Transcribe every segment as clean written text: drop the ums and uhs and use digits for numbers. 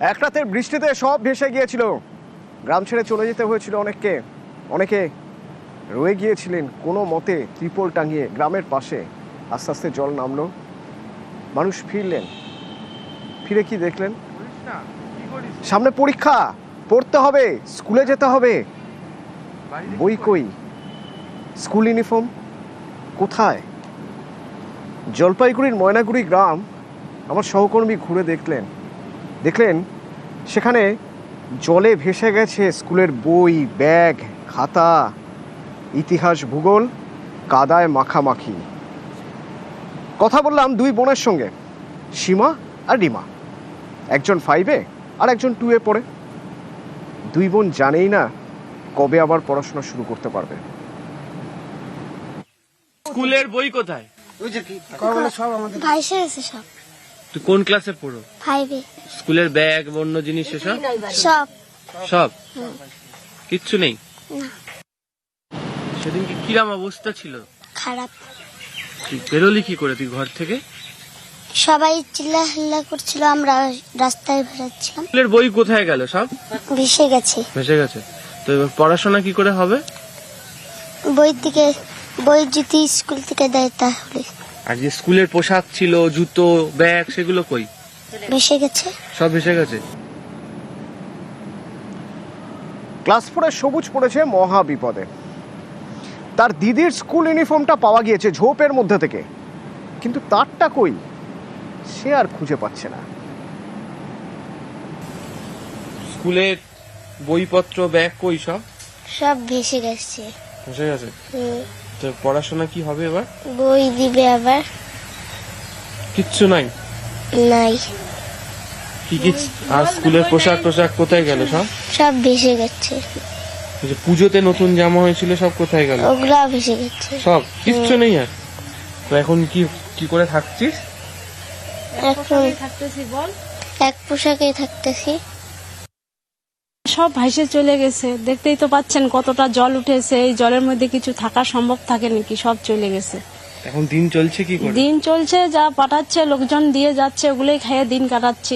এক রাতের বৃষ্টিতে সব ভেসে গিয়েছিল। গ্রাম ছেড়ে চলে যেতে হয়েছিল অনেকে রয়ে গিয়েছিলেন কোনো মতে ত্রিপল টাঙিয়ে গ্রামের পাশে। আস্তে আস্তে জল নামলো, মানুষ ফিরলেন। ফিরে কি দেখলেন? সামনে পরীক্ষা, পড়তে হবে, স্কুলে যেতে হবে। বই কই? স্কুল ইউনিফর্ম কোথায়? জলপাইগুড়ির ময়নাগুড়ি গ্রাম আমার সহকর্মী ঘুরে দেখলেন সেখানে জলে ভেসে গেছে স্কুলের বই, ব্যাগ, খাতা, ইতিহাস, ভূগোল কাদায় মাখামাখি। কথা বললাম দুই বোনের সঙ্গে, সীমা আর রিমা। একজন 5-এ আর একজন 2-এ পড়ে। দুই বোন জানেই না কবে আবার পড়াশোনা শুরু করতে পারবে। স্কুলের বই কোথায়? সব। তুই কোন ক্লাসে পড়ো? 5-এ। স্কুলের ব্যাগ, অন্য জিনিস এসব সব। সব কিচ্ছু নেই? না। সেদিনকে কিরাম অবস্থা ছিল? খারাপ। তুই বেরোলি কি করে তুই ঘর থেকে? সবাই চিল্লাহাল্লা করছিল, আমরা রাস্তায় বেরোচ্ছিলাম। স্কুলের বই কোথায় গেল? সব ভেসে গেছে। তো এবার পড়াশোনা কি করে হবে? বই যদি স্কুল থেকে দেয় তাহলে। আর যে স্কুলের পোশাক ছিল, জুতো, ব্যাগ, সেগুলো কই? ভেসে গেছে। সব ভেসে গেছে। ক্লাস 4-এ সবুজ পড়েছে মহা বিপদে। তার দিদির স্কুল ইউনিফর্মটা পাওয়া গিয়েছে ঝোপের মধ্যে থেকে, কিন্তু তারটা কই সে আর খুঁজে পাচ্ছে না। স্কুলের বইপত্র, ব্যাগ কই? সব ভেসে গেছে। ভেসে গেছে। তো পড়াশোনা কি হবে এবার? বই দিবে আবার। কিচ্ছু নাই? নাই। কি আর স্কুলের পোশাক কোথায় গেল? সব ভেসে গেছে। পুজোতে নতুন জামা হয়েছিল সব কোথায় গেল? ওগুলা ভেসে গেছে। সব কিচ্ছু নেই আর। তো এখন কি করে থাকছিস? এখন এক পোশাকেই থাকতেছি। সব ভাইসে চলে গেছে। দেখতেই তো পাচ্ছেন কতটা জল উঠেছে। এই জলের মধ্যে কিছু থাকা সম্ভব থাকে নাকি? সব চলে গেছে। এখন দিন চলছে কি করে? দিন চলছে, যা পাঠাচ্ছে লোকজন দিয়ে যাচ্ছে, ওগুলোই খেয়ে দিন কাটাচ্ছি।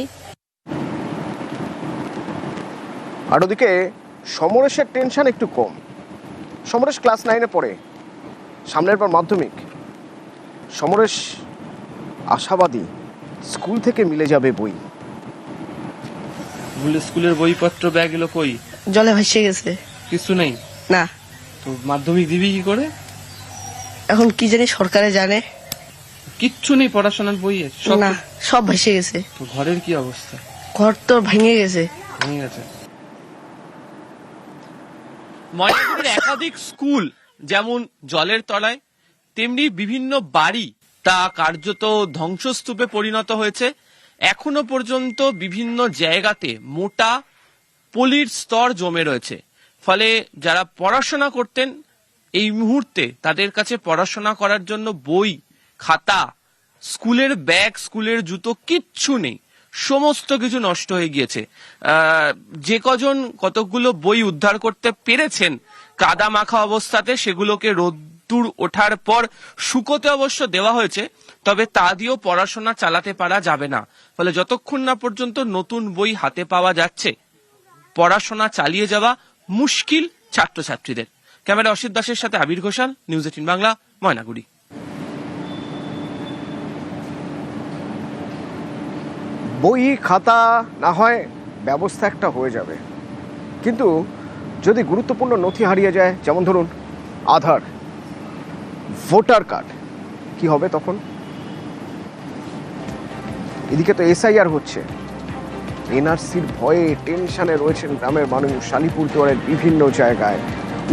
আর ওদিকে সমরেশের টেনশন একটু কম। সমরেশ ক্লাস 9-এ পড়ে, সামনের পর মাধ্যমিক। সমরেশ আশাবাদী স্কুল থেকে মিলে যাবে বই। স্কুলের বইপত্র, ব্যাগ এগুলো কই? জলে ভাসিয়ে গেছে। কিছু নেই? না। তো মাধ্যমিক দিবি কি করে? এখন কি জানি, সরকারে জানে। কিচ্ছু নেই পড়াশোনার বইয়ে? না, সব ভেসে গেছে। তো ঘরের কি অবস্থা? ঘর তো ভেঙে গেছে। ময়নাগুড়ির একাধিক স্কুল যেমন জলের তলায়, তেমনি বিভিন্ন বাড়ি তা কার্যত ধ্বংসস্তূপে পরিণত হয়েছে। এখনো পর্যন্ত বিভিন্ন জায়গাতে মোটা পলির স্তর জমে রয়েছে। ফলে যারা পড়াশোনা করতেন এই মুহূর্তে তাদের কাছে পড়াশোনা করার জন্য বই, খাতা, স্কুলের ব্যাগ, স্কুলের জুতো কিচ্ছু নেই। সমস্ত কিছু নষ্ট হয়ে গিয়েছে। যে কতগুলো বই উদ্ধার করতে পেরেছেন কাদা মাখা অবস্থাতে, সেগুলোকে রোদ্দুর ওঠার পর শুকোতে অবশ্য দেওয়া হয়েছে, তবে তা দিয়েও পড়াশোনা চালাতে পারা যাবে না। ফলে যতক্ষণ না পর্যন্ত নতুন বই হাতে পাওয়া যাচ্ছে, পড়াশোনা চালিয়ে যাওয়া মুশকিল ছাত্রছাত্রীদের। ক্যামেরা অসিত দাসের সাথে আবির ঘোষাল, নিউজ 18 বাংলা, ময়নাগুড়ি। বই খাতা না হয় ব্যবস্থা একটা হয়ে যাবে, কিন্তু যদি গুরুত্বপূর্ণ নথি হারিয়ে যায়, যেমন ধরুন আধার, ভোটার কার্ড, কি হবে তখন? এদিকে তো SIR হচ্ছে, NRCর ভয়ে টেনশনে রয়েছেন গ্রামের মানুষ। শালিপুরদুয়ারের বিভিন্ন জায়গায়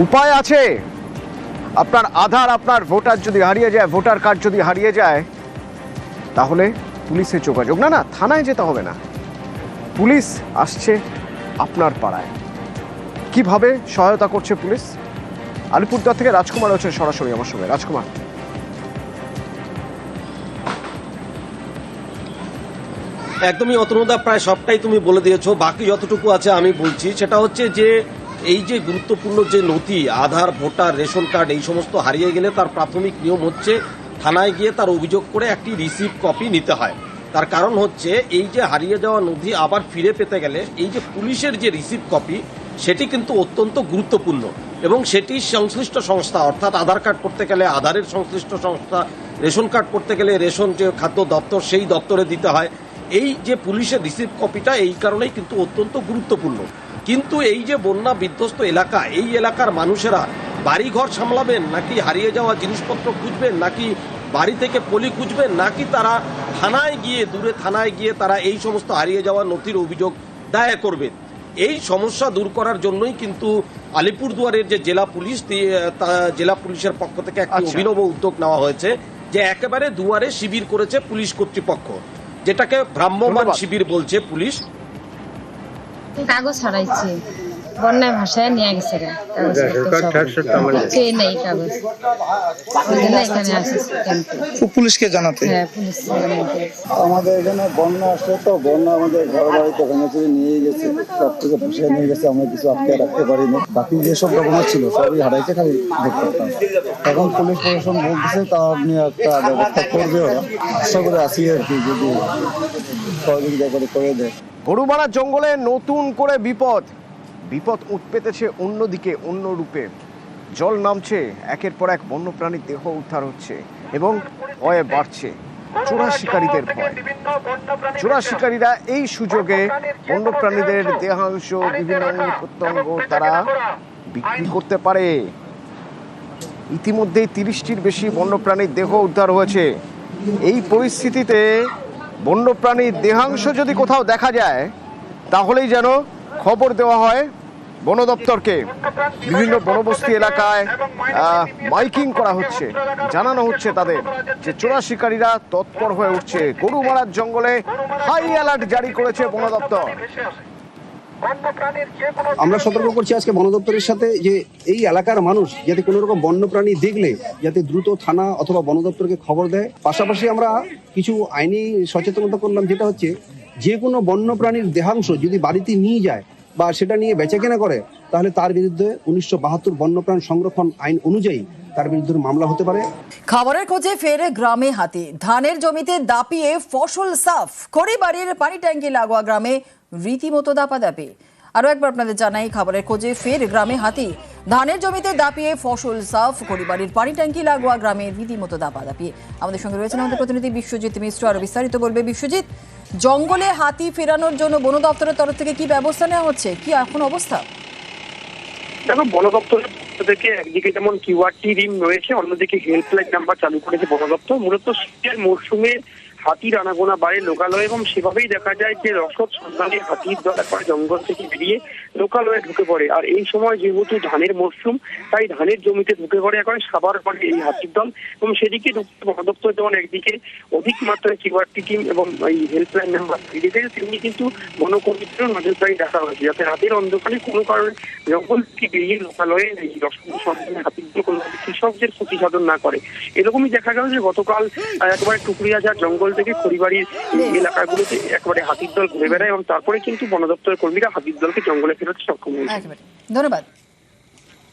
উপায় আছে। আপনার আধার, আপনার ভোটার যদি হারিয়ে যায়, ভোটার কার্ড যদি হারিয়ে যায়, তাহলে পুলিশে যোগাযোগ। না, থানায় যেতে হবে না, পুলিশ আসছে আপনার পাড়ায়। কিভাবে সহায়তা করছে পুলিশ? আলিপুরদুয়ার থেকে রাজকুমার হচ্ছেন সরাসরি আমার সঙ্গে। রাজকুমার, একদমই অতনুদা, প্রায় সবটাই তুমি বলে দিয়েছো। বাকি যতটুকু আছে আমি বলছি, সেটা হচ্ছে যে এই যে গুরুত্বপূর্ণ যে নথি, আধার, ভোটার, রেশন কার্ড, এই সমস্ত হারিয়ে গেলে তার প্রাথমিক নিয়ম হচ্ছে থানায় গিয়ে তার অভিযোগ করে একটি রিসিভ কপি নিতে হয়। তার কারণ হচ্ছে এই যে হারিয়ে যাওয়া নথি আবার ফিরে পেতে গেলে এই যে পুলিশের যে রিসিভ কপি সেটি কিন্তু অত্যন্ত গুরুত্বপূর্ণ এবং সেটি সংশ্লিষ্ট সংস্থা অর্থাৎ আধার কার্ড করতে গেলে আধারের সংশ্লিষ্ট সংস্থা, রেশন কার্ড করতে গেলে রেশন যে খাদ্য দপ্তর সেই দপ্তরে দিতে হয়। এই যে পুলিশের রিসিভ কপিটা এই কারণেই কিন্তু অত্যন্ত গুরুত্বপূর্ণ। কিন্তু এই যে বন্যা বিধ্বস্ত এলাকা, এই এলাকার মানুষেরা বাড়িঘর সামলাবেন নাকি হারিয়ে যাওয়া জিনিসপত্র খুঁজবেন, নাকি বাড়ি থেকে পলি খুঁজবেন, নাকি তারা থানায় গিয়ে দূরে থানায় গিয়ে তারা এই সমস্ত হারিয়ে যাওয়া নথির অভিযোগ দায়ের করবেন। এই সমস্যা দূর করার জন্যই কিন্তু আলিপুরদুয়ারের যে জেলা পুলিশের পক্ষ থেকে একটি অভিনব উদ্যোগ নেওয়া হয়েছে যে একেবারে দুয়ারে শিবির করেছে পুলিশ কর্তৃপক্ষ, যেটাকে ভ্রাম্যমাণ শিবির বলছে পুলিশ। কাগজ হারাইছে, বন্যায় ভাষায় নিয়ে গেছে নেই কাগজ, ওই জন্য এখানে আসেছি পুলিশকে জানাতে। হ্যাঁ, পুলিশ আমাদের এখানে বন্যা আসলে তো বন্যা আমাদের ঘর বাড়িতে ভেঙে নিয়ে গেছে, সব থেকে ভেসে নিয়ে গেছে, আমরা কিছু আটকে রাখতে পারিনি। বাকি যেসব ডকুমেন্ট ছিল সবই হারাইছে, খালি দেখতে পারতাম। এখন পুলিশ প্রশাসন বলতেছে তা নিয়ে একটা ব্যবস্থা করবে, ওরা আশা করে আসি আর কি, যদি সহযোগিতা করে দেয়। গরুমারা জঙ্গলে নতুন করে বিপদ উঠ পেতেছে অন্যদিকে, অন্য রূপে জল নামছে, একের পর এক বন্যপ্রাণীর দেহ উদ্ধার হচ্ছে এবং ভয়ে বাড়ছে চোরা শিকারীদের ভয়। চোরা শিকারীরা এই সুযোগে বন্যপ্রাণীদের দেহাংশ, বিভিন্ন অঙ্গ প্রত্যঙ্গ তারা বিক্রি করতে পারে। ইতিমধ্যেই 30টির বেশি বন্যপ্রাণীর দেহ উদ্ধার হয়েছে। এই পরিস্থিতিতে বন্যপ্রাণীর দেহাংশ যদি কোথাও দেখা যায় তাহলেই যেন খবর দেওয়া হয় বন দপ্তরকে। বিভিন্ন বনবস্তি এলাকায় মাইকিং করা হচ্ছে, জানানো হচ্ছে তাদের যে চোরা শিকারীরা তৎপর হয়ে উঠছে। গরুমারার জঙ্গলে হাই অ্যালার্ট জারি করেছে বন দপ্তর। আমরা সতর্ক করছি আজকে বন দপ্তরের সাথে যে এই এলাকার মানুষ যাতে কোনো রকম বন্যপ্রাণী দেখলে যাতে দ্রুত থানা অথবা বন দপ্তরকে খবর দেয়। পাশাপাশি আমরা কিছু আইনি সচেতনতা করলাম, যেটা হচ্ছে যে কোনো বন্যপ্রাণীর দেহাংশ যদি বাড়িতে নিয়ে যায় বা সেটা নিয়ে বেচাকেনা করে তাহলে তার বিরুদ্ধে 1972 বন্যপ্রাণ সংরক্ষণ আইন অনুযায়ী তার বিরুদ্ধে মামলা হতে পারে। খাবারের খোঁজে ফের গ্রামে হাতি, ধানের জমিতে দাপিয়ে ফসল সাফ, খড়িবাড়ির পানি ট্যাঙ্কি লাগোয়া গ্রামে রীতিমতো দাপাদাপি। আরো একবার আপনাদের জানাই, খাবারের খোঁজে ফের গ্রামে হাতি, ধানের জমিতে দাপিয়ে ফসল সাফ, খড়িবাড়ির পানি ট্যাঙ্কি লাগোয়া গ্রামে রীতিমতো দাপাদাপি। আমাদের সঙ্গে রয়েছেন আমাদের প্রতিনিধি বিশ্বজিৎ মিশ্র, আরো বিস্তারিত বলবে। বিশ্বজিৎ, জঙ্গলে হাতি ফেরানোর জন্য বন দপ্তরের তরফ থেকে কি ব্যবস্থা নেওয়া হচ্ছে, কি এখন অবস্থা? দেখো, বন দপ্তরের পক্ষ থেকে একদিকে যেমন কিউআরটি রিম রয়েছে, অন্যদিকে হেল্পলাইন নাম্বার চালু করেছে বন দপ্তর। মূলত শীতের মরশুমে হাতির আনাগোনা বাড়ে লোকালয়ে এবং সেভাবেই দেখা যায় যে রসদ সন্ধানে হাতির দল একবার জঙ্গল থেকে বেরিয়ে লোকালয়ে ঢুকে পড়ে। আর এই সময় যেহেতু ধানের মরশুম, তাই ধানের জমিতে ঢুকে পড়ে এখন সাবার করে এই হাতির দল। এবং সেদিকে ঢুকতে বন দপ্তর যেমন একদিকে অধিক মাত্রায় কিউআরটি টিম এবং এই হেল্পলাইন নাম্বার ফিরে দেয়, তেমনি কিন্তু বনকর্মীদেরও নজরদারি রাখা হয়েছে যাতে রাতের অন্ধকারে কোনো কারণে জঙ্গল থেকে বেরিয়ে লোকালয়ে এই রসদ সন্ধানে হাতির দল কোনো কৃষকদের ক্ষতি সাধন না করে। এরকমই দেখা গেল যে গতকাল একেবারে টুকরিয়াঝাড় জঙ্গল থেকে খড়িবাড়ির এলাকাগুলোতে একেবারে হাতির দল ঘুরে বেড়ায় এবং তারপরে কিন্তু বন দপ্তরের কর্মীরা হাতির দলকে জঙ্গলে ফেরাতে সক্ষম হয়েছে। ধন্যবাদ।